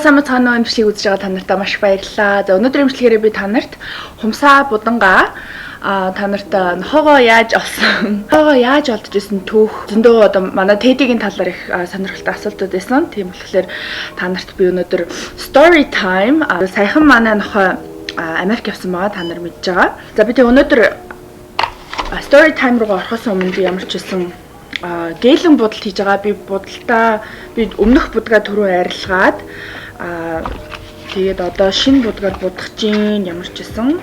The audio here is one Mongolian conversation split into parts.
Самбай цаана имжлэгийг үзэж байгаа та нартай маш их баярлалаа. За өнөөдөр имжлэгээр би та нарт хумсаа будангаа та нарт нохоогоо яаж олсон, нохоогоо яаж олдож исэн түүх зөндөө одоо манай Тэдигийн талаар их сонирхолтой асуултууд байсан. Тийм болохоор та нарт би өнөөдөр story time саяхан манай нохой Америк явсан байгаа та нар мэдж байгаа. За би тэг өнөөдөр story time руу орохоос өмнө би ямар ч хэлсэн гэлэн будалт хийж байгаа. Би будалтаа би өмнөх будгаа түрүү арилгаад тэгээд одоо шинэ будгаар будах чинь ямар ч гэсэн.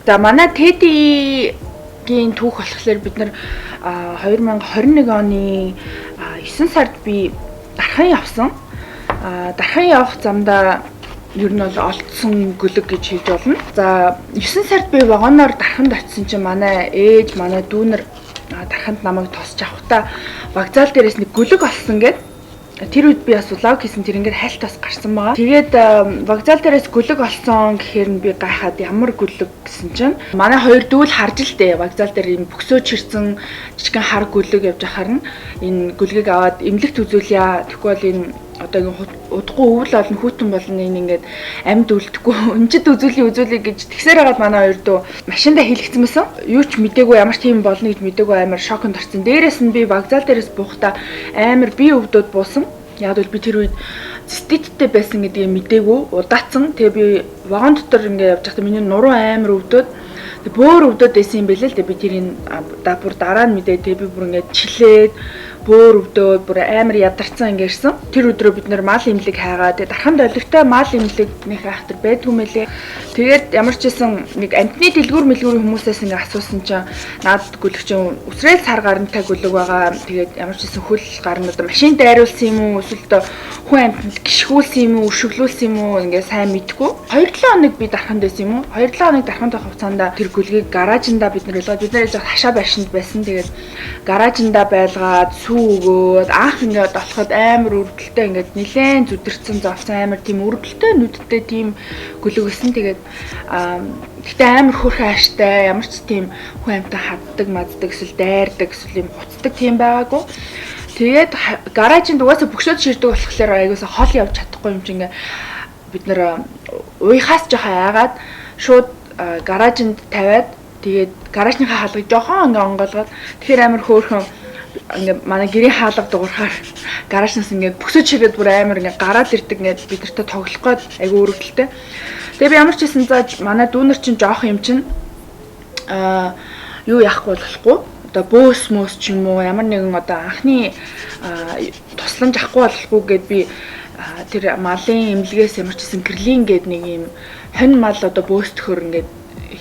За манай Тэдигийн түүх болохоор бид нар 2021 оны 9 сард би дархан явсан. Дархан явах замдаа ер нь бол олдсон гөлөг гэж хэлж болно. За 9 сард би вагоноор дарханд очисон чинь манай ээж, манай дүүнэр дарханд намайг тосч авахта вокзал дээрээс нэг гөлөг олсон гэд. Тэр үед би бас влог хийсэн, тэр ингээд хайлт бас гарсан байгаа. Тэгээд вокзал дээрээс гөлөг олсон гэхээр нь би гайхаад ямар гөлөг гэсэн чинь манай хоёр дүүл харж л дээ. Вокзал дээр юм бөксөө чирсэн жижигхэн хар гөлөг явж ахаар нь энэ гөлгийг аваад эмнэлэгт үзүүлье. Тэгэхгүй бол энэ одоо удахгүй өвөл олон хүүтэн болно энэ ингээд амьд үлдэхгүй өмчөд үзүүлье гэж тэгсээр хагаад манай хоёр дүү машиндаа хэлэгцсэн байсан. Юу ч мдээгүй, ямар ч тийм болно гэж мдээгүй амар шоконд орсон. Дээрээс нь би вокзал дээрээс буухта амар би өвдөд буусан. Яг л би тэр үед циститтэй байсан гэдгийг мдээгүй удаацсан. Тэгээ би вагон дотор ингээд явж байхдаа миний нуруу амар өвдөд. Тэгээ бөөр өвдөд байсан юм бэлээ л дээ. Би тэрийг бүр дараа нь мэдээ. Тэгээ би бүр ингээд чилээд бөөр өвдөөд бүр амар ядарсан ингээрсэн. Тэр өдрөө бид нэр мал имлэг хайгаа. Тэгээ дарханд олигтой мал имлэгнийх ахтар байдгүй мэлээ. Тэгээд ямар ч байсан нэг амтны дэлгүүр мэлгүүрийн хүмүүсээс ингээ асуусан чинь надад гөлөг чинь үсрээл сар гарантай гөлөг байгаа. Тэгээд ямар ч байсан хөл гарна одоо машин дайруулсан юм уу эсвэл хүн амтнд гიშгүүлсэн юм уу, өршөглүүлсэн юм уу ингээ сайн мэдгүй. 2-7 хоног би дарханд байсан юм уу? 2-7 хоног дарханд байх хугацаанд тэр гөлгийг гаражинда бид нэр ойлгоод бид нэр хашаа байшинд байсан. Тэгээд гаражинда байлгаад өгөөд анх ингээд болоход амар өргөлтэй ингээд нилээн зүдэрсэн зовсон амар тийм өргөлтэй нүдтэй тийм гөлөг гэсэн. Тэгээд гэтээ амар хөрхөн ааштай ямар ч тийм хүн амьтан хаддаг маддаг эсвэл дайрдаг эсвэл юм хуцдаг тийм байгаагүй. Тэгээд гаражинд угаасаа бөксөд ширдэг болохоор аягуулсаа хол явж чадахгүй юм чинь ингээд бид нэр уйхаас жоохон айгаад шууд гаражинд тавиад тэгээд гаражныхаа хаалгыг жоохон ингээд онгоолгоод тэгэхээр амар хөөрхөн ингээ манай гэрийн хаалга дуурахаар гаражнаас ингээ бөксөж ширээд бүр амар ингээ гараад ирдэг ингээ бид нартай тоглох гээд айгүй өргөлтэй. Тэгээ би ямар ч хэлсэн за манай дүүнер чинь жоох юм чинь юу яахгүй болохгүй. Одоо бөөс мөөс ч юм уу ямар нэгэн одоо анхны тусламж авахгүй болохгүй гэд би тэр малын эмнэлгээс ямар ч хэлсэн гэрлийн гээд нэг юм хонь мал одоо бөөстөхөр ингээ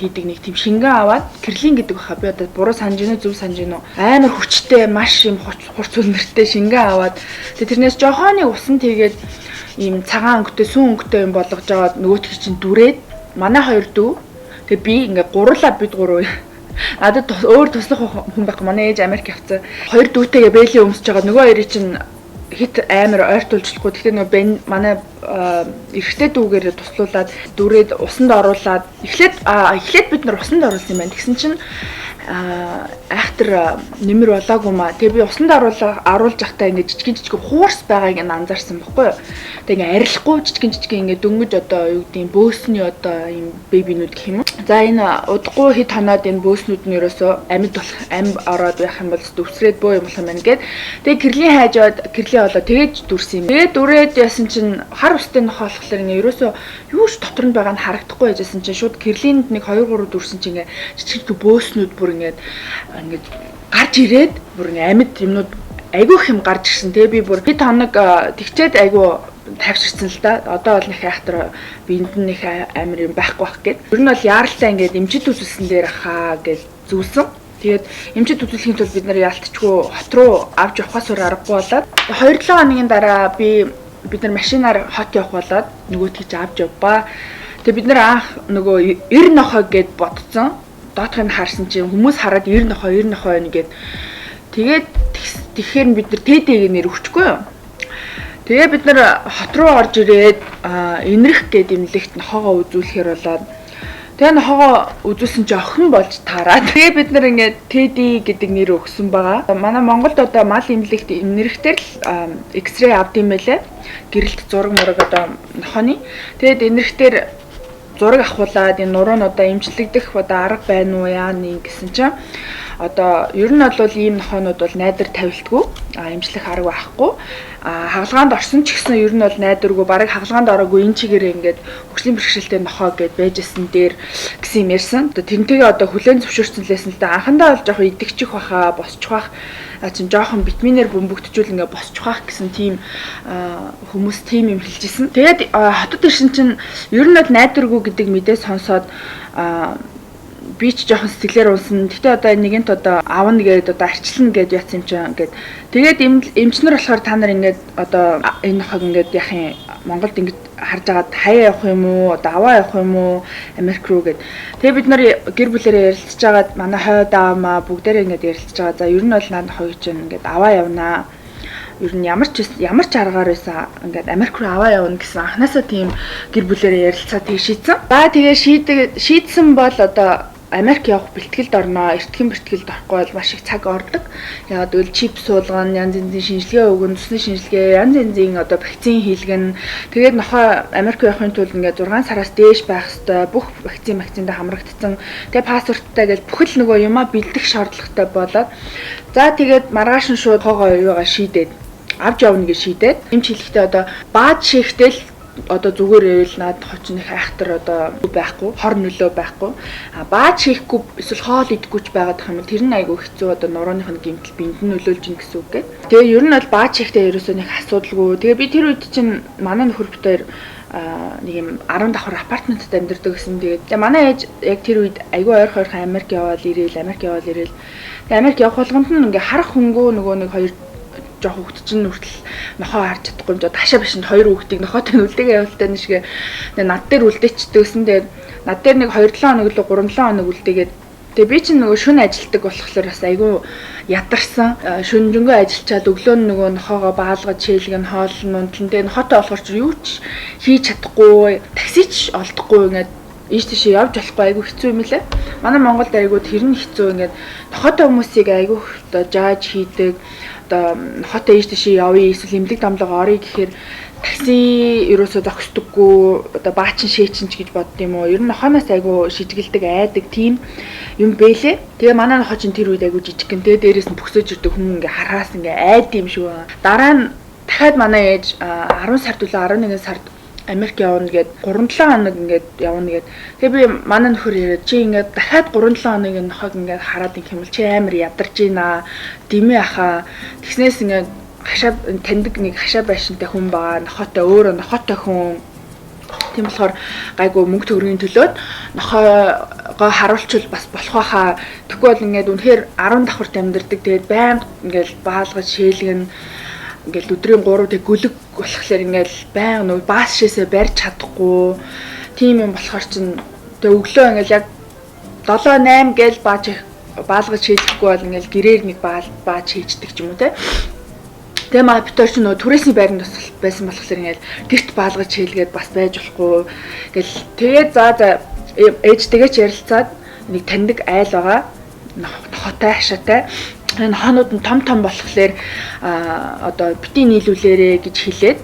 хийдэг нэг тийм шингэн аваад кирлин гэдэг баха би одоо буруу санаж гинэ зөв санаж гинэ амар хүчтэй маш юм хурц үлнэртэй шингэн аваад тэрнээс жохооны усан тэгээд ийм цагаан өнгөтэй сүүн өнгөтэй юм болгож аваад нөгөөтгий чинь дүрээд манай хоёр дүү тэгээд би ингээ гурлаа бид гурав надад өөр туслах хүн байхгүй манай ээж Америк явцсан хоёр дүүтэйгээ бэйлийн өмсөж байгаа нөгөө хоёрыг чинь хит амар ойртуулжлахгүй. Тэгэхээр нөгөө манай эрэгтэй дүүгээр туслуулаад дүрээд усанд оруулаад эхлээд бид нар усанд оруулсан юм байна. Тэгсэн чинь айхтар нэмэр болоогүй маа. Тэгээ би усанд оруулж явахдаа ингээд жижиг хуурс байгааг нь анзаарсан байхгүй юу. Тэгээ ингээд арилахгүй жижиг ингээд дөнгөж одоо юу гэдэг юм бөөсний одоо юм бэбинүүд гэх юм уу. За энэ удахгүй хит ханаад энэ бөөснүүд нь ерөөсөө амьд ороод байх юм бол өвсрээд бөө юм болох юм байна гэд. Тэгээ кирлийн хайжаад кирлээ болоо тэгэж дүрсэн юм. Тэгээ дүрээд яасан чинь хар устай нохоо болохоор ингээ ерөөсөө юу ч дотор нь байгаа нь харагдахгүй байжсэн чинь шууд кирлинд нэг 2-3 дүрсэн чинь ингээ жижиг бөөснүүд бүр ингээд гарч ирээд бүр ингээ амьд юмнууд айгүй их юм гарч ирсэн. Тэгээ би бүр хэд хоног тэгчээд айгүй тавьчихсан л да. Одоо бол нэг айхтар биэнд нь их амир юм байхгүй бах гэд. Ер нь бол яаралтай ингээд эмчит үзүүлсэн дээр хаа гэж зүйлсэн. Тэгээд эмчит үзүүлэхийн тулд бид нар яалтчгүй хот руу авч явахаас өөр аргагүй болоод 2-7 хоногийн дараа бид нар машинаар хот явах болоод нөгөөтгий авч явбаа. Тэгээд бид нар анх нөгөө 90 нохой гэд бодцсон. Доотхыг нь харсан чинь хүмүүс хараад 90 нохой байна гэд. Тэгээд тэгэхээр бид нар Тэдийг нэр өгчихгүй юу. Тэгээ бид нар хот руу орж ирээд энэрх гэд имлэгт нохоогоо үзүүлэхээр болоод Тэгээ нохоо үзүүлсэн чи охин болж таараа. Тэгээ бид нар ингээд Teddy гэдэг нэр өгсөн байгаа. Манай Монголд одоо мал эмнэлэгт энэрхтэр л X-ray авд юм байлээ. Гэрэлт зураг мураг одоо нохооны. Тэгээд энэрхтэр зураг авахуулаад энэ нуруу нь одоо эмчлэгдэх одоо арга байна уу яа нэг гэсэн чинь одоо ер нь бол ийм нохоонууд бол найдар тавилтгүй эмчлэх арга байхгүй хагалгаанд орсон ч гэсэн ер нь бол найдваргүй бараг хагалгаанд ороогүй энэ чигээр ингээд хөгжлийн бэрхшээлтэй нохоо гэд байжсэн дээр гэсэн юм ярьсан. Одоо тэрнтэйгээ одоо хүлэн зөвшөөрсөн лээсэн л да анхандаа бол жоохон идэгчих баха босчих бах чинь жоохон витаминээр бөмбөгтжүүл ингээд босчих бах гэсэн тийм хүмүүс тийм юм хэлжсэн. Тэгээд хотод ирсэн чинь ер нь бол найдваргүй гэдэг мэдээ сонсоод би ч жоохон сэтгэлээр унсан. Гэтэ одоо нэгэнт одоо аавна гэдэг одоо арчлна гэд яц юм чинь ингээд тэгээд эмчнэр болохоор та нар ингээд одоо энэ хог ингээд яах юм Монголд ингээд харж агаад хаяа явах юм уу одоо аваа явах юм уу Америк руу гэд. Тэгээ бид нар гэр бүлээрээ ярилцж агаад манай хойд аамаа бүгдээрээ ингээд ярилцж байгаа. За ер нь бол наад хоёр чинь ингээд аваа явнаа. Ер нь ямар ч аргаар байсан ингээд Америк руу аваа явна гэсэн анханасаа тийм гэр бүлээрээ ярилцаад тийм шийдсэн. Тэгээ шийдсэн бол одоо Америк явах бэлтгэлд орноо. Эртхэн бэлтгэлд орохгүй бол маш их цаг ордог. Яагаад гэвэл чип суулгана, янз янзын шинжилгээ өгнө, цусны шинжилгээ, янз янзын одоо вакцин хийлгэн. Тэгээд нохоо Америк явахын тулд ингээд 6 сараас дээш байх хэвээр бүх вакцинд хамрагдсан. Тэгээд паспорттай гэж бүхэл нөгөө юмаа бэлдэх шаардлагатай болоод за тэгээд маргааш нь шууд хоогоо юугаа шийдээд авч явна гэж шийдээд. Эм чиглэлтэй одоо баад шийхтэл одоо зүгээр байвал наад хочин их айхтар одоо байхгүй, хор нөлөө байхгүй. Баад шийхгүй эсвэл хоол идэхгүй ч байгаад байгаа юм. Тэр нь айгүй хэцүү одоо нурууных нь гэмтэл биед нь нөлөөлж ин гэсэн үг гэ. Тэгээ ер нь бол баад шийхтэй ерөөсөө нэг асуудалгүй. Тэгээ би тэр үед чинь манай нөхөр бүтээр нэг юм 10 давхар апартментд амьдардаг гэсэн. Тэгээ манай ээж яг тэр үед айгүй ойрхон Америк яваал ирээл. Тэгээ Америк явах болгонд нь ингээ харах хөнгөө нөгөө нэг хоёр жоох хөвгт чинь хүртэл нохоо харж чадахгүй юм жоо ташаа бишэнд хоёр хөвгтийг нохоотой нь үлдээгээ явуултаа нэг шиг над дээр үлдээчдгсэн. Тэгээд над дээр нэг 2-7 хоног л 3-7 хоног үлдээгээд тэгээ би чинь нөгөө шөнө ажилтдаг болохоор бас айгүй ядарсан. Шөнжөнгөө ажиллачаад өглөө нь нөгөө нохоогоо баалгаж шээлгэн хоолн унтлан тэгээ нохоотой болохоор чи юу ч хийж чадахгүй таксич олдохгүй ингээд ийш тийшээ явж болохгүй айгүй хэцүү юм лээ. Манай Монголд айгүй тэр нь хэцүү ингээд нохоотой хүмүүсийг айгүй одоо жааж хийдэг одоо нохоотой ийш тийшээ явъя эсвэл эмнэлэг дамлага оръё гэхээр такси ерөөсөө зогсдоггүй одоо баачин шээчин ч гэж бодд юм уу. Ер нь нохооноос айгүй шижгэлдэг айдаг тийм юм бэлээ. Тэгээ манай нохоо чинь тэр үед айгүй жижигхэн тэгээ дээрээс нь бөксөж ирдэг хүн ингээ хараас ингээ айд юм шүү. Дараа нь дахиад манай ээж 10 сард үлээ 11 сард Америк явна гэд 3-7 хоног ингээд явна гэд. Тэгээ би манай нөхөр яриад чи ингээд дахиад 3-7 хоног нохог ингээд хараад их юм бол чи амар ядарч ийна. Димээ аха. Тэгснээс ингээд хашаа таньдаг нэг хашаа байшинтай хүн байгаа. Нохоотой өөрөө нохоотой хүн. Тийм болохоор гайгүй мөнгө төгрөгийн төлөөд нохоогоо харуулчвал бас болох байхаа. Тэгвэл бол ингээд үнэхээр 10 давхарт амьдэрдэг. Тэгээд байнга ингээд баалгаж шээлгэн ингээл өдрийн 3 тэг гүлэг болохоор ингээл байнга нөгөө баас шээсээ барьж чадахгүй тийм юм болохоор чин тэг өглөө ингээл яг 7-8 гээл баалгаж шийдэхгүй бол ингээл гэрээр нэг бааж хийждэг ч юм уу те. Тэгээ маа битэр чинь нөгөө түрээсний байранд байсан болохоор ингээл гэрт баалгаж шээлгээд бас байж болохгүй ингээл тэгээд за ээжтэйгээ ч ярилцаад нэг таньдаг айл байгаа нохотой хашаатай энэ хаанууд нь том болохоор одоо бити нийлүүлээрэ гэж хэлээд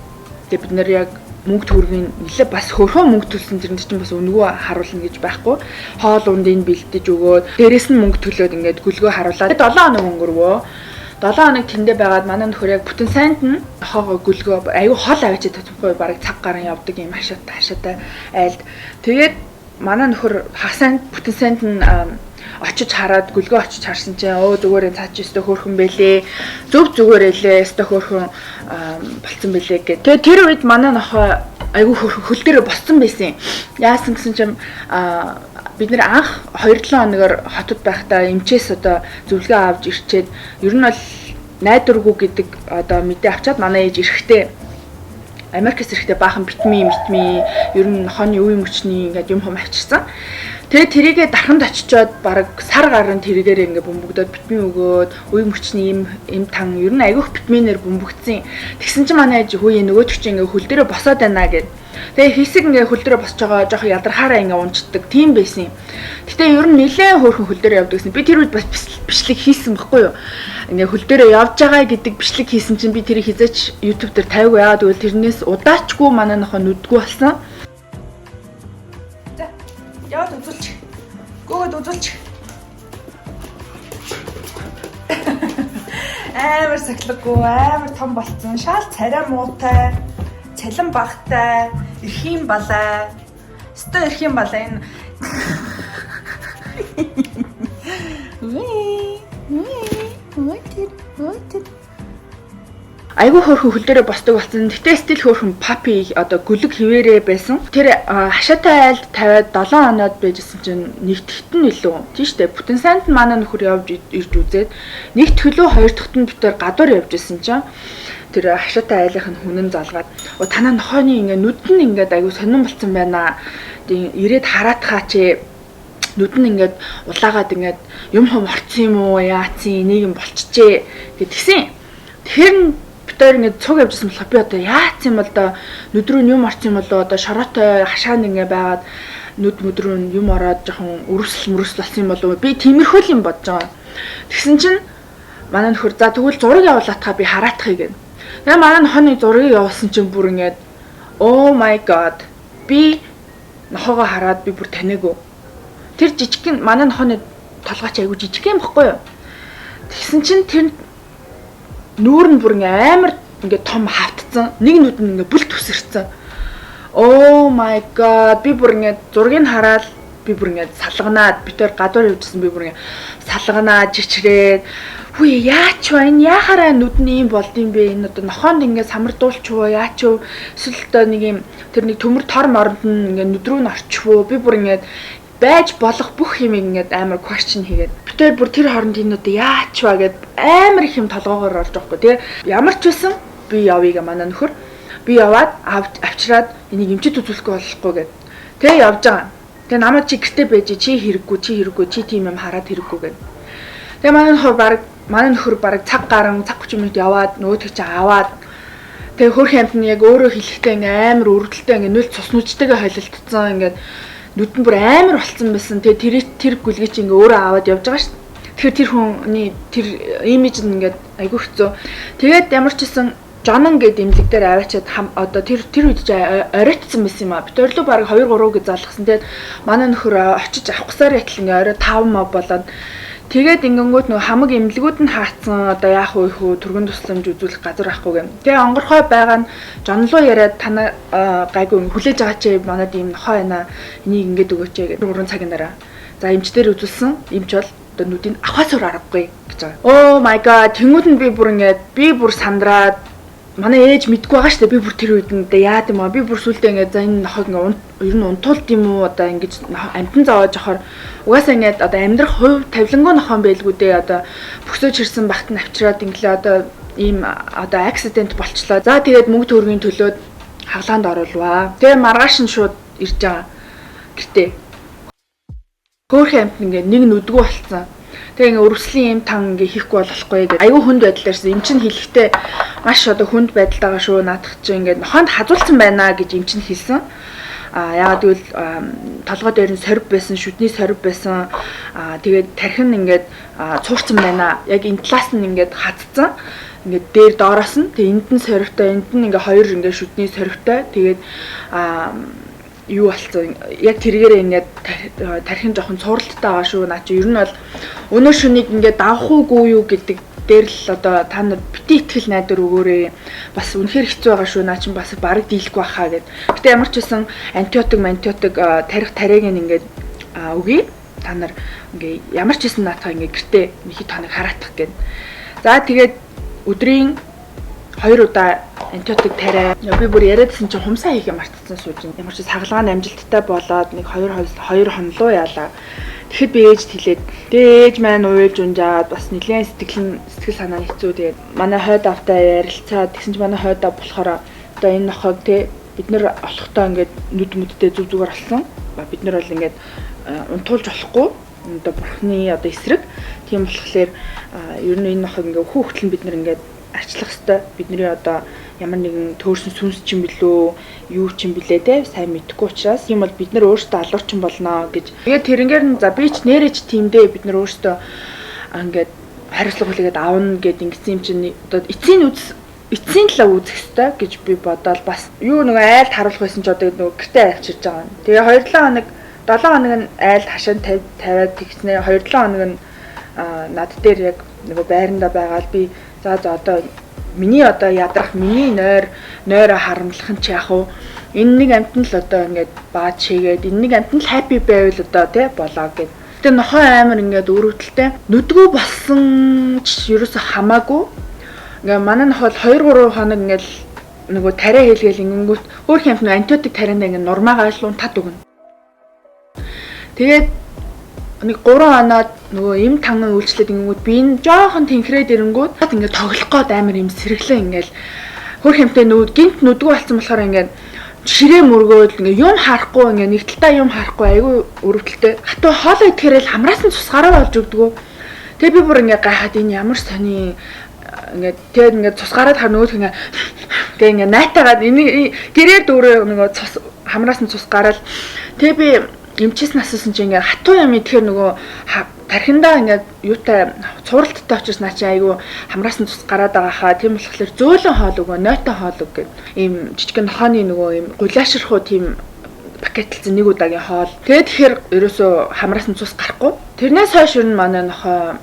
тэгээ бид нэр яг мөнгө төгрөгийн нэлээ бас хөрхөн мөнгө төлсөн зэрэг чинь бас өнгөө харуулна гэж байхгүй хоол ундыг бэлдэж өгөөд дээрэс нь мөнгө төлөөд ингээд гүлгөө харуулаад 7 хоног өнгөрвөө 7 хоног тэндээ байгаад манай нөхөр яг бүтэн сайнд нь хоогоо гүлгөө аюу хол авчиж татахгүй бараг цаг гарan явдаг юм хашаатай айлд тэгээд манай нөхөр хасанд бүтэн сайнд нь очиж хараад гүлгөө очиж харсан чинь зүгээр цаач өстө хөөрхөн бэлээ зүгээр элээ өстө хөөрхөн болцсон бэлээ гэх. Тэгээ тэр үед манай нохоо айгүй хөл дээр боссон байсан. Яасан гэсэн чинь бид нэр анх 2-7 хоногор хотод байхдаа эмчээс одоо зөвлөгөө авч ирчээд ер нь бол найдваргүй гэдэг одоо мэдээ авчаад манай ээж эрэхтэй Америкээс эрэхтэй баахан витамин ер нь нохооны үе мөчний ингээд юм авчирсан. Тэгээ тэрийгээ дарханд очичоод баг сар гарan тэрийгээр ингээ бөмбөгдөөд витамин өгөөд үе мөчний эм тан ер нь айгүйх витаминээр бөмбөгдсөн. Тэгсэн чинь манай ээж хөөе нөгөөдөг чинь ингээ хөл дээрээ босоод байна гэд. Тэгээ хэсэг ингээ хөл дээрээ босч байгаа жоох ядархаараа ингээ унцдаг тийм байсан юм. Гэтэ ер нь нэлээд хөөрхөн хөл дээрээ явдаг гэсэн. Би тэр үед бас бичлэг хийсэн байхгүй юу? Ингээ хөл дээрээ явж байгаа гэдэг бичлэг хийсэн чинь би тэрийг хизээч YouTube дээр тавиагүй яа. Тэгвэл тэрнээс удаачгүй манай нохоо нүдгүй болсон. За яваад үзүүлчих. Гүйгээд үзүүлчих. Амар сахилгагүй, амар том болцсон. Шал царай муутай, цалин багтай, эрхийн балай. Өстө эрхийн балай энэ. Айгу хөөрхөн хөл дээрээ босдог болсон. Гэтэ стил хөөрхөн папи одоо гүлэг хിവэрэ байсан. Тэр хашаатай айлд тавиад 7 хоноод байжсэн чинь нэгтгэт нь илүү. Тийм шүү дээ. Бүтэн санд манай нөхөр явж ирж үзээд нэгт хөлөө хоёр дахьт нь битээр гадуур явж исэн чинь тэр хашаатай айлынх нь хүнэн залгаад танаа нохооны ингээ нүд нь ингээ айгу сонирн болцсон байна. Тийм ирээд хараатхаа нүд нь ингээд улаагаад ингээд юм хом орцсон юм уу яацсан нэг юм болчихжээ гэдгсэн. Тэр битээр ингээд цуг явжсэн болохоор би одоо яац юм бол да нүд рүү юм орсон юм болоо одоо шороотой хашаанд ингээд байгаад нүд рүү юм ороод жоохон өрөсөл болсон юм болоо би тиймэрхүү юм бодож байгаа. Тэгсэн чинь манай нөхөр за тэгвэл зураг явуулаатахаа би хараатахыг гэнэ. Тэгээ манай нохооны зургийг явуулсан чинь бүр ингээд oh my god би нохоогоо хараад би бүр танаагүй. Тэр жижигхэн манай нохооны толгойч айгу жижиг юм баггүй юу. Тэгсэн чинь тэр нүүр нь бүр амар ингээ том хавтцсан. Нэг нүд нь ингээ бүлт өсөрцөн. Oh my god би бүр ингээ зургийг хараад би бүр ингээ салганаад битээр гадуур явжсэн би бүр ингээ салганаад чичрээд хүй яач вэ энэ яхаараа нүд нь юм болд юм бэ энэ одоо нохоонд ингээ самардуулчих уу яач вэ эсвэл одоо нэг юм тэр нэг төмөр тор моронд нь ингээ нүд рүү н орчих уу би бүр ингээ байж болох бүх юм ингээд амар question хийгээд битээр бүр тэр хооронд энэ одоо яач вэ гэд амар их юм толгоогоор орж байхгүй тий ямар ч байсан би явъя манай нөхөр би яваад авчираад энийг эмчит үзүүлэхгүй болохгүй гэд тий явж байгаа. Тэгээ намайг чи гэртээ байж чи хэрэггүй чи тийм юм хараад хэрэггүй гэд. Тэгээ манай нөхөр баг цаг гарan цаг 30 минут яваад нөгөөдгөө чи аваад тэгээ хөрх амт нь яг өөрөө хэлэхдээ ингээд амар өргөдөлтэй ингээд нүл цус нүчтэйгээ холилдсон ингээд нүд нь бүр амар болцсон байсан. Тэгээ тэр гүлгээ чи ингээ өөрөө аваад явж байгаа шүү дээ. Тэгэхээр тэр хүний тэр имиж нь ингээд айгүй хэцүү. Тэгээд ямар ч гэсэн Жонон гэдэг имлэг дээр аваачаад одоо тэр үед чи оройтсан байсан юм а. Бид өрлөө баг 2 3 гэж залгасан. Тэгээд манай нөхөр очиж авах гусаар ятл ингээ орой 5 мав болоод тэгээд ингэнгүүт нөгөө хамаг имлэгүүд нь хаацсан одоо яах вэ хөө түргэн тусламж үзүүлэх газар байхгүй гэм. Тэгээ онгорхой байгаа нь жонлоо яриад танаа гайгүй хүлээж байгаа чи манад ийм нохоо байна. Энийг ингээд өгөөч гэдэг 3 цагийн дараа. За эмчдэр үзүүлсэн. Эмч бол одоо нүдийг авахаас өөр аргагүй гэж байгаа. Oh my god тэнгууд нь би бүр сандраад манай ээж мэдгүй байгаа шүү дээ. Би бүр тэр үед нь яад юм аа. Би бүр сүлдээ ингээд за энэ нохог ингээд ер нь унтуулт юм уу одоо ингэж амтан зовоож явахаар угаасаа ингээд одоо амьдрах хувь тавилангүй нохоо байлгүй дээ. Одоо бөксөж ирсэн багт нь авчираад инглээ одоо ийм одоо аксидент болчлоо. За тэгээд мөнгө төгрөгийн төлөөд хаглаанд оруулваа. Тэгээ маргааш нь шууд ирж байгаа. Гэртээ. Хөөх амт ингээд нэг нүдгүй болцсон. Тэгээ ингээ өрөвслийн юм тан ингээ хийхгүй болохгүй гэдэг. Аюу хүнд байдлаарсэн. Эм чин хэлэхдээ маш одоо хүнд байдалд байгаа шүү. Наадах чи ингээ нохоонд хазуулсан байна гэж эм чин хэлсэн. Яагаад гэвэл толгой дээр нь сорив байсан, шүдний сорив байсан. Тэгээд тархин ингээд цуурсан байна. Яг энэ талаас нь ингээд хатцсан. Ингээд дээр доороос нь тэгээ энд нь соривтой, энд нь ингээ хоёр ингээ шүдний соривтой. Тэгээд юу болцсон яг тэргээрээ ингээд тархин жоохон цууралттай байгаа шүү. Наа чи ер нь бол өнөө шөнийг ингээд давах уугүй юу гэдэг дээр л одоо та нар бити итгэл найдвар өгөөрэй. Бас үнэхээр хэцүү байгаа шүү. Наа чи бас бараг дийлэхгүй байхаа гэд. Гэтэ ямар ч байсан антибиотик тарих тариаг ингээд өгье. Та нар ингээ ямар ч байсан наатаа ингээ гэртээ нэг хоног хараатах гэд. За тэгээд өдрийн 2 удаа антибиотик тариа. Би бүр яриадсэн чинь хумсаа хийхээ мартсан сууж ин. Ямар ч сагалгааны амжилттай болоод нэг 2 хонлоо яалаа. Тэгэхэд би ээжд хэлээд ээж маань уйлж унжаад бас нэлээд сэтгэл санаа хэцүү. Тэгээд манай хойд автай ярилцаад тэгсэн чинь манай хойд ав болохоор одоо энэ нохог те бид нар олохдоо ингээд нүд мүдтэй зүг зүгээр болсон. Бид нар бол ингээд унтуулж болохгүй. Одоо бурхны одоо эсрэг. Тийм болохоор ер нь энэ нохог ингээд хүүхтэл нь бид нар ингээд арчлах хэвээр бидний одоо ямар нэгэн төөрсөн сүнс ч юм билүү юу ч юм билээ те сайн мэдэхгүй учраас тийм бол бид нар өөрсдөө алуурчин болно гэж. Тэгээд тэрнгээр нь за би ч нэрэж тиймдээ бид нар өөрсдөө ингээд хариуцлага хүлээгээд аавна гэд ингэсэн юм чинь одоо эцсийн талаа үзэх ёстой гэж би бодоод бас юу нэг айлд харуулах байсан ч одоо нөгөө гэртээ авчирж байгаа юм. Тэгээ 2-7 хоног нь айлд хашаанд тавиад тэгснээр 2-7 хоног нь над дээр яг нөгөө байранда байгаад би за одоо миний одоо ядрах миний нойроо харамлах нь ч яг уу энэ нэг амтан л одоо ингээд баад шигээд энэ нэг амтан л happy байвал одоо тий болоо гэд. Тэгээ нохоо амар ингээд өрөвдөлтэй нүдгүү болсон ч ерөөсө хамаагүй. Ингээ манай нохол 2-3 хоног ингээд нөгөө тариа хийлгээл ингэнгүүт өөр хэмт нэг антибиотик тарианда ингээд нурмаагаа айлуун тат өгнө. Тэгээд нэг 3 хоноод нөгөө эм танган үйлчлээд ингэнгүүт би энэ жоохон тэнхрээд ирэнгүүт ингээд тоглох гээд амар юм сэргэлэн ингээд хөр хэмтэй гинт нүдгүү болсон болохоор ингээд ширээ мөргөөд ингээд юм харахгүй ингээд нэг талтаа юм харахгүй айгүй өрөвдөлтэй. Хатуу хоолой идэхэрэл хамраас нь цусгараа болж өгдөгөө. Тэгээ би бүр ингээд гайхаад энэ ямар сони ингээд тэгээд ингээд цус гараад хар нөгөөх ингээд найтаагаад энэ гэрээр дөрөө нөгөө цус хамраас нь цус гараад тэгээ би эмчээс нассан чинь ингээд хатуу юм идэхээр нөгөө тархиндаа ингээд юутай цувралттай очиж наа чи айгүй хамраас нь цус гараад байгаа хаа тийм болохоор зөөлөн хоол өгөө нойтой хоол өг гэд ийм жижиг нохооны нөгөө ийм гулаашрахуу тийм пакетлцэн нэг удаагийн хоол тэгээд тэгэхээр ерөөсөө хамраас нь цус гарахгүй тэрнээс хойш ер нь манай нохоо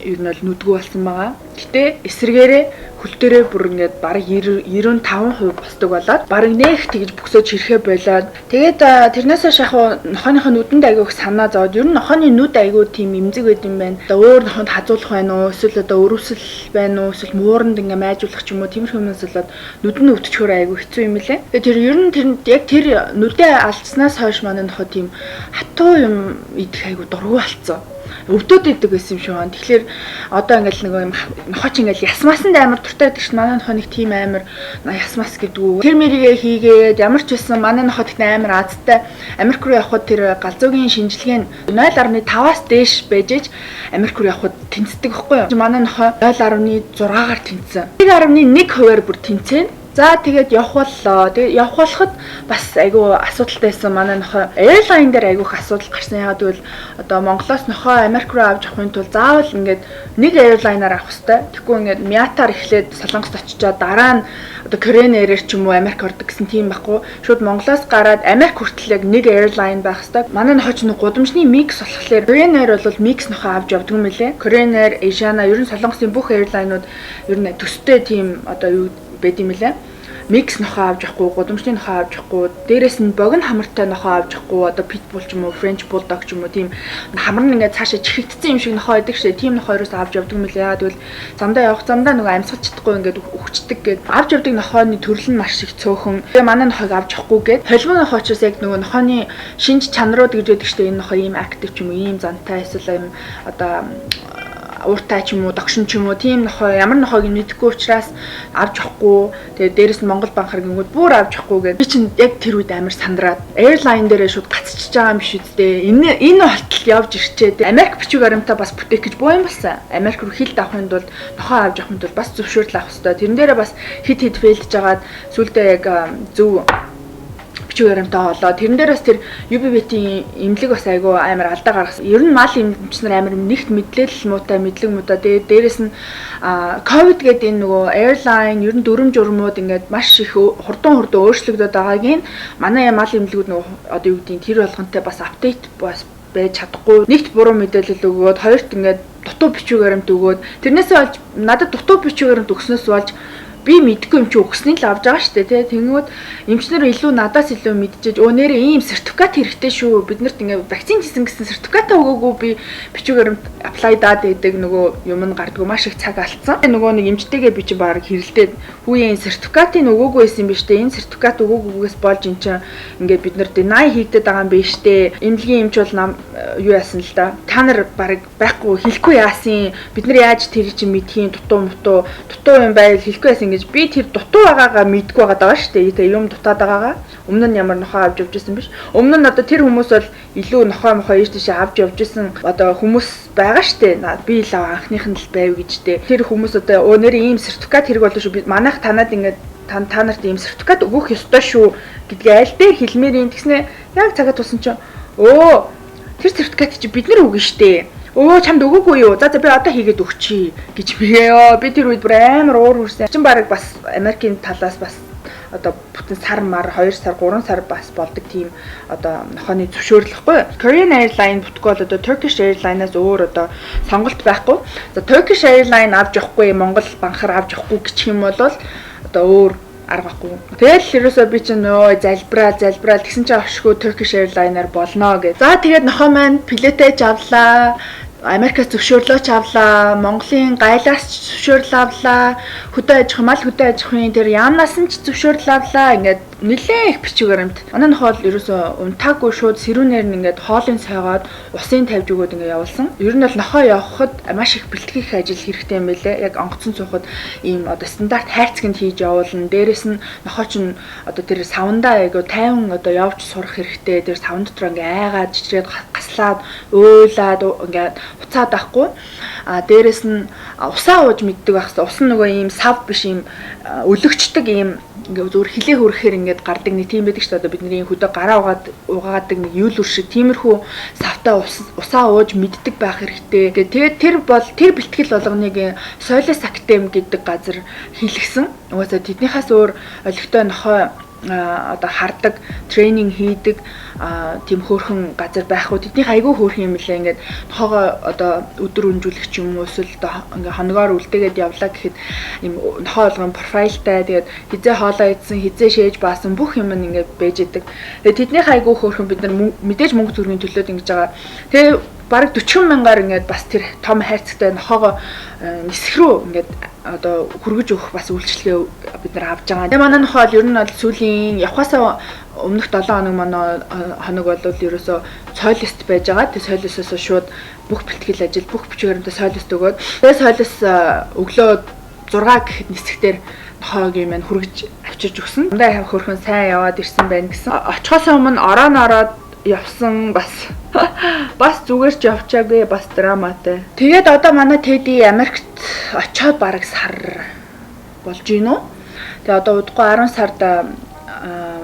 ер нь л нүдгүү болсон байгаа. Гэтэ эсрэгээрээ хөл дээрээ бүр ингээд бараг 95% босдог болоод бараг нээх тэгж бөксөж ирэхэ болоод тэгээд тэрнээс шахуу нохооныхоо нүдэнд айгүйх санаа зовоод ер нь нохооны нүд айгүй тийм эмзэг байд юм байна. Одоо өөр нохонд хазуулах байна уу? Эсвэл одоо өрөвсөл байна уу? Эсвэл мууранд ингээд майжуулах ч юм уу тиймэрхүү юмс болоод нүдэн өвтчихөр айгүй хэцүү юм лээ. Тэгээд тэр ер нь яг тэр нүдээ алдснаас хойш манай нохоо тийм хатуу юм идэх айгүй дургу болцсон. Өвдөд идэг байсан юм шиг байна. Тэгэхээр одоо ингээл нэг юм нохооч ингээл ясмаасанд амар дуртай байдаг шин манай нохоо нэг тийм амар ясмас гэдэг. Тэр мэрийгээ хийгээд ямар ч байсан манай нохоо тэгт амар азтай Америк руу явхад тэр галзуугийн шинжилгээ нь 0.5-аас дээш байжээж Америк руу явхад тэнцдэг байхгүй юу? Манай нохоо 0.6-аар тэнцсэн. 1.1%-аар бүр тэнцэн. За тэгээд явах боллоо. Тэгээд явах болоход бас айгүй асуудалтай байсан. Манай нохоо airline дээр айгүйх асуудал гарсан. Ягаад гэвэл одоо Монголоос нохоо Америк руу авч явахын тулд заавал ингээд нэг airline-аар авах хэрэгтэй. Тэгэхгүй ингээд Мятаар эхлээд Солонгост очичоод дараа нь одоо Коренерээр ч юм уу Америк ордог гэсэн тийм байхгүй. Шууд Монголоос гараад Америк хүртэл яг нэг airline байх хэрэгтэй. Манай нохоо ч нэг гудамжны mix болохоор Коренер бол mix нохоо авч явдаг юм лээ. Коренер, Asiana ер нь Солонгосын бүх airline-ууд ер нь төстэй тийм одоо юу байд юм лээ. Микс нохоо авч явахгүй, гудамжны нохоо авч явахгүй, дээрээс нь богино хамартай нохоо авч явахгүй, одоо питбул ч юм уу, френч булдог ч юм уу тийм хамар нь ингээд цаашаа чихэгдсэн юм шиг нохоо байдаг шээ. Тийм нохоороос авч явдаг юм лээ. Яагаад гэвэл замдаа явах замдаа нөгөө амьсгал чадахгүй ингээд өгчдөг гэд авч явдаг нохооны төрөл нь маш их цөөхөн. Тэгээ манай нохоог авч явахгүй гэд холимоо нохоочос яг нөгөө нохооны шинж чанарууд гэж байдаг шээ. Энэ нохоо ийм актив ч юм уу, ийм зантай эсвэл ийм одоо ууртай ч юм уу, догшин ч юм уу, тийм нохоо ямар нохоог мэдхгүй учраас авч явахгүй. Тэгээд дээрэс нь Монгол банхар гингүүд бүр авч явахгүй гэдэг. Би чинь яг тэр үед амар сандраад airline дээрээ шууд гацчихж байгаа юм биш үсттэй. Энэ болтол явж ирчээд Америк бичиг баримтаа бас бүтээх гэж боо юм болсон. Америк руу хилд авахын тулд нохоо авч явахын тулд бас зөвшөөрөл авах хэрэгтэй. Тэрэн дээрээ бас хит фейлдж жагаад сүлдээ яг зөв бичиг баримтаа олоо. Тэрэн дээр бас тэр UBVT имлэг бас айгүй амар алдаа гаргасан. Ер нь мал эмчнэр амар нэгт мэдлэл муутай мэдлэг муудаа. Дээрээс нь ковид гэдэг энэ нөгөө airline ер нь дүрм журмууд ингээд маш их хурдан өөрчлөгдөд байгааг нь манай мал эмнэлгүүд нөгөө одоо юу гэдгийг тэр болгонтэй бас апдейт бас байж чадахгүй. Нэгт буруу мэдээлэл өгөөд хоёрт ингээд дутуу бичиг баримт өгөөд тэрнээсээ болж надад дутуу бичиг баримт өгснөөс болж би мэдгүй юм чи өгсний л авч байгаа штэ тий. Тэнгүүд эмчнэр илүү надаас илүү мэдчихэж өө нэрээ ийм сертификат хэрэгтэй шүү. Биднэрт ингээ вакцин хийсэн гэсэн сертификат өгөөгүй би бичиг баримт apply даад гэдэг нөгөө юм нь гардгүй маш их цаг алдсан. Нөгөө нэг эмчтэйгээ би чи баг хэрэлдээд хүүе энэ сертификатыг өгөөгүй байсан юм биш үү? Энэ сертификат өгөөгүйгээс болж эн чинь ингээ бид нар deny хийгдэт байгаа юм биш үү? Эмнэлгийн эмч бол нам юу яасан л да. Та нар баг байхгүй хэлэхгүй яасан. Бид нар яаж тэр чинь мэдхийн дутуу юм байл хэлэхгүй яасан гэж би тэр дутуу байгаагаа мэдгүй байгаа шүү дээ. Тэгээ юм дутаад байгаагаа өмнө нь ямар нохоо авч явж байсан биш. Өмнө нь одоо тэр хүмүүс бол илүү нохоо ийш тийш авч явж исэн одоо хүмүүс байгаа шүү дээ. Би л анхных нь л байв гэжтэй. Тэр хүмүүс одоо нэр ийм сертификат хэрэг болов шүү. Манайх танад ингээд та нарт ийм сертификат өгөх ёстой шүү гэдгийг аль дээр хэлмээр юм тэгснэ яг цагаад тусан чинь тэр сертификат чи бид нар өгнө штэ. Чамд өгөөгүй юу? За би одоо хийгээд өгчий гэж би тэр үед бүр амар уур хүрсэн. Чин баг бас Америкийн талаас бас одоо бүтэн сар мар 2 сар 3 сар бас болдог тийм одоо нохооны зөвшөөрлөхгүй. Korean Airlines бүтггүй бол одоо Turkish Airlines-аас өөр одоо сонголт байхгүй. За Turkish Airlines авч явахгүй Монгол банхаар авч явахгүй гэх юм бол одоо өөр аргагүй. Тэгэл ерөөсөө би чинь залбираа тэгсэн чинь оршгүй Turkish Airlines-аар болно гэж. За тэгээд нохоо маань билетэж авлаа. Америкаас зөвшөөрлөөч авлаа, Монголын гайлаас зөвшөөрөл авлаа, хөдөө аж ахуйн тэр яамнаас нь ч зөвшөөрөл авлаа. Ингээд нэлээ их бичиг баримт. Манай нохоо л ерөөсөө унтаагүй шууд сэрүүнээр нь ингээд хоолыг сойгоод усын тавьж өгөөд ингээд явуулсан. Ер нь бол нохоо явахад маш их бэлтгэх ажил хэрэгтэй юм байлээ. Яг онгоцон цуухад ийм одоо стандарт хайрцагт хийж явуулна. Дээрээс нь нохоо чинь одоо тэр савндаа айгу тайван одоо явж сурах хэрэгтэй. Тэр савн дотор ингээд айгаад чичрээд гаслаад уйлаад ингээд уцаад байхгүй. Дээрээс нь усаа ууж мэддэг байхсаа ус нь нөгөө ийм сав биш ийм өлөгчдөг ийм ингээд зөвхөн хилээ хөрөхээр ингээд гардаг нэг тийм байдаг шүү дээ. Одоо бидний хөдөө гараа угаадаг нэг юулүр шиг тиймэрхүү савтаа усаа ууж мэддэг байх хэрэгтэй. Тэгээд тэр бэлтгэл болгоныг Solis Academy гэдэг газар хийлгсэн. Угаасаа тэднийхээс өөр олигтой нохой одоо хардаг, тренинг хийдэг тийм хөөрхөн газар байх уу. Тэднийх айгүй хөөрхөн юм лээ. Ингээд нохоогоо одоо өдөр өнжүүлэх ч юм уу эсвэл ингээ хоногоор үлдээгээд явлаа гэхэд юм нохоо болгон профайлтай тэгээд хизээ хоолоо идсэн, хизээ шээж баасан бүх юм ингээд байж идэг. Тэгээд тэднийх айгүй хөөрхөн бид нар мэдээж мөнгө төгрөгийн төлөөд ингэж байгаа. Тэгээд бараг 40 мянгаар ингээд бас тэр том хайрцагтай нохоогоо нисэх рүү ингээд одоо хүргэж өгөх бас үйлчлэгээ бид нар авч байгаа. Тэгээ манай нохоо ер нь бол сүүлийн явхасаа өмнөх 7 хоног бол ерөөсөө Solis байж байгаа. Тэгээ Solis-оос шууд бүх бэлтгэл ажил, бүх бичиг баримтаа Solis өгөөд тэгээ Solis өглөө 6 гэхэд нисэхтэр нохоогийн маань хүргэж авчирч өгсөн. Дандаа хөрхөн сайн яваад ирсэн байна гэсэн. Очихоос өмнө ороод явсан бас зүгээр ч явчаагүй бас драматай. Тэгээд одоо манай Teddy Америкт очиод бараг сар болж гинөө. Тэгээд одоо удахгүй 10 сард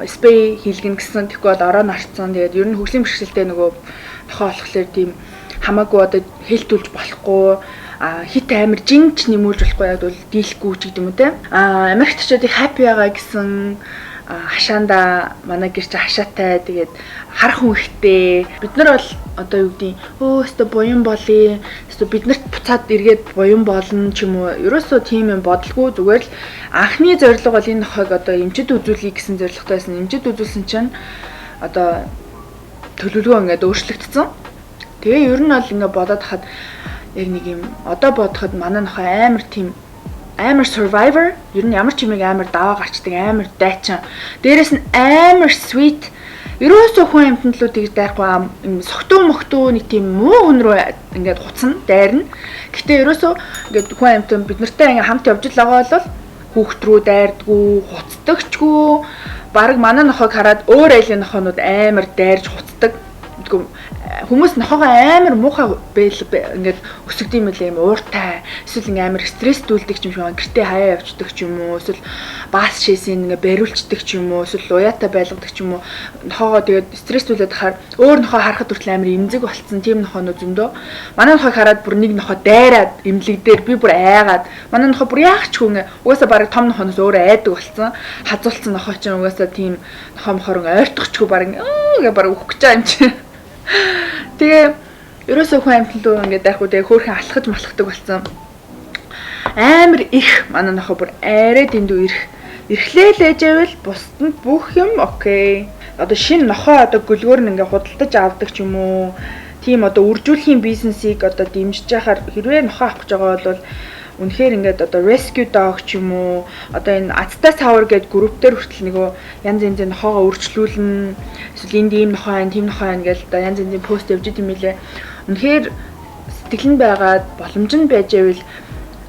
спей хийлгэн гэсэн. Тэгэхгүй бол ороо нарцсан. Тэгээд ер нь хөгжлийн бэрхшээлтэй нөгөө нохоо болохоор тийм хамаагүй одоо хэлтүүлж болохгүй хит амир жинч нэмүүлж болохгүй яг бол дийлэхгүй ч гэдэг юм уу те. Америкт очиод их happy байгаа гэсэн хашаанда манай гэр чи хашаатай тэгээд харах хүн ихтэй. Бид нар бол одоо юу гэдэг өстө буян болъё. Өстө биднэрт буцаад эргээд буян болно ч юм уу. Ерөөсөө тийм юм бодлого зүгээр л анхны зорилго бол энэ нохойг одоо эмчэд үзүүлэе гэсэн зорилготойсэн. Эмчэд үзүүлсэн чинь одоо төлөвлөгөө ингээд өөрчлөгдсөн. Тэгээ ер нь бол ингээд бодоод хахад яг нэг юм одоо бодоход манай нохой амар survivor, ер нь ямар ч юмыг амар даваа гарчдаг, амар дайчин. Дээрээс нь амар sweet. Ерөөсөө хүн амьтанд л тэгж дайхгүй юм согтуу нэг тийм муу хүн рүү ингээд хуцна, дайрна. Гэтэ ерөөсөө ингээд хүн амьтан бид нартай ингээд хамт явж л байгаа бол хүүхд рүү дайрдгүү, хуцдагчгүй. Бараг манай нохойг хараад өөр айлын нохоонууд амар дайрж хуцдаг. Хүмүүс нохоогоо амар муухай ингээд өсөгдөг юм лээ, юм ууртай. Эсвэл ингээд амар стресстүүлдэг ч юм шиг гэртээ хаяа явцдаг ч юм уу. Эсвэл баас шээсийн ингээд бариулцдаг ч юм уу. Эсвэл уяатай байлгадаг ч юм уу. Нохоогоо тэгээд стресстүүлээд хахаар өөр нохоо харахад хүртэл амар эмзэг болцсон тийм нохоонууд зөндөө. Манай нохойг хараад бүр нэг нохоо дайраад эмнэлэгдээр би бүр айгаад. Манай нохоо бүр яах ч хүн угаасаа бараг том нохооноос өөрөө айдаг болцсон. Хазуулсан нохоо чинь угаасаа тийм нохоо мохоор ойртохчгүй бараг ингээ бараг өөх гэж байгаа юм чи. Тэгээ ерөөсөө хүн амьтан руу ингээд дайхгүй тэгээ хөөрхөн алхаж малхдаг болсон. Амар их манай нохоо бүр арай дэндүү эрхлээл ээжэвэл бусдад бүх юм окей. Одоо шинэ нохоо одоо гөлгөөр нь ингээд худалдаж авдаг ч юм уу. Тийм одоо үржүүлэхийн бизнесийг одоо дэмжиж яхаар хэрвээ нохоо авах гэж байгаа бол үнэхээр ингээд одоо rescue dog ч юм уу одоо энэ Azta Sour гэдэг групп дээр хүртэл нөгөө янз янзын нохоогоо үржлүүлнэ. Эсвэл энд ийм нохоо байна, тийм нохоо байна гэж одоо янз янзын пост явж идэм билээ. Үнэхээр сэтгэлэн байгаад боломж нь байж байвал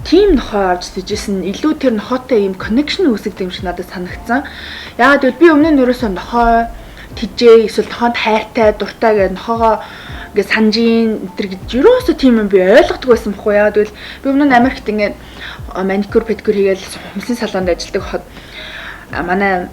тийм нохоо авч сэжсэн илүү тэр нохоотой ийм connection үүсгдэг юм шиг надад санагдсан. Яагаад гэвэл би өмнө нь ерөөсөө нохоо тижээ эсвэл нохоонд хайртай, дуртай гэж нохоогоо ингээд санжийн энэ гэж ерөөсөө тийм юм би ойлгодог байсан бохгүй яа. Тэгвэл би өмнө нь Америкт ингээд маникюр, педикюр хийгээл хүмүүсийн салонд ажилладаг хахад манай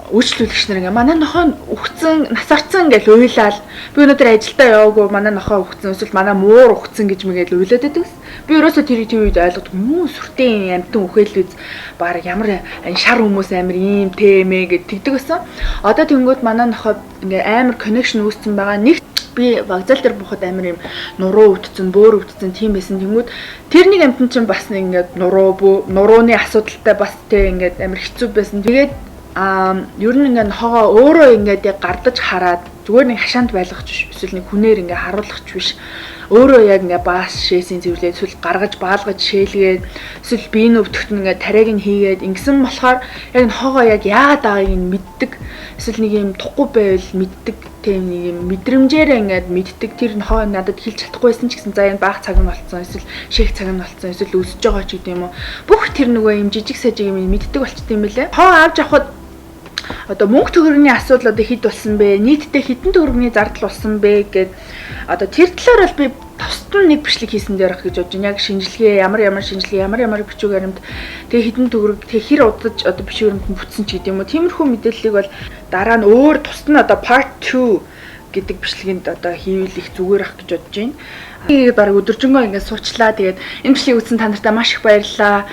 үйлчлүүлэгч нар ингээ манай нохоо өгцөн нас орцсон гэж уйлаад би өнөөдөр ажилдаа яваагүй манай нохоо өгцөн эсвэл манай муур өгцөн гэж мэгээд уйлаад байдаг. Би ерөөсөө тэр үед ойлгоод муу сүртэй амтан үхэл үз баг ямар шар хүмүүс амар ийм тэмээ гэж тэгдэг байсан. Одоо тэнгууд манай нохоо ингээ амар connection үүссэн байгаа. Нэг би вокзал дээр бухад амар юм нуруу өвдсөн, бөөр өвдсөн тийм байсан. Тэнгүүд тэр нэг амтан чинь бас ингээд нурууны асуудалтай бас тэ ингээд амар хэцүү байсан. Тэгээд ер нь ингээд нохоо өөрөө ингээд яг гардаж хараад зүгээр нэг хашаанд байлгах биш эсвэл нэг хүнээр ингээд харуулах биш. Өөрөө яг ингээд баас шээсийн цэвэрлээд эсвэл гаргаж баалгаж шээлгээд эсвэл биеийн өвдөгт ингээд тариаг нь хийгээд ингэсэн болохоор яг нохоогоо яг яагаад байгааг нь мэддэг. Эсвэл нэг юм тухгүй байвал мэддэг. Тийм нэг юм мэдрэмжээрээ ингээд мэддэг. Тэр нохоо надад хэлж чадахгүйсэн ч гэсэн за энэ баах цаг нь болцсон эсвэл шээх цаг нь болцсон эсвэл өсөж байгаа ч гэдэг юм уу. Бүх тэр нөгөө юм жижиг сажиг юм мэддэг болчтой юм байлээ. Хоо авч авахд одоо мөнгө төгрөгийн асуудал одоо хэд болсон бэ? Нийтдээ хэдэн төгрөгийн зардал болсон бэ гэд одоо тэр талаар бол би тусад нь нэг бичлэг хийсэн дээр гэж бодож байна. Яг шинжилгээ ямар шинжилгээ ямар бичиг баримт тэгээ хэдэн төгрөг тэг хэр удаж одоо бичиг баримт бүтсэн ч гэдэг юм уу. Тиймэрхүү мэдээллийг бол дараа нь өөр тусад нь одоо part 2 гэдэг бичлэгэнд одоо хийвэл их зүгээр ах гэж бодож байна. Бараг өдөржингөө ингээд суучлаа. Тэгээд энэ бичлэгийг үзсэн та нартай маш их баярлалаа.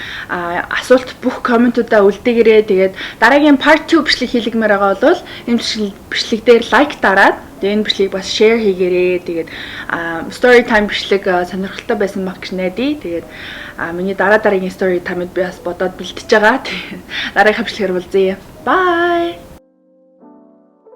Асуулт бүх комментуудаа үлдээгээрэй. Тэгээд дараагийн part 2 бичлэг хийлгэмээр байгаа бол энэ бичлэг дээр лайк дараад тэгээд энэ бичлэгийг бас share хийгээрэй. Тэгээд story time бичлэг сонирхолтой байсан баг гэж найдаа. Тэгээд миний дараагийн story time-д би бас бодоод бэлтэж байгаа. Тэгээд дараагийн бичлэгээр уулзъя. Bye.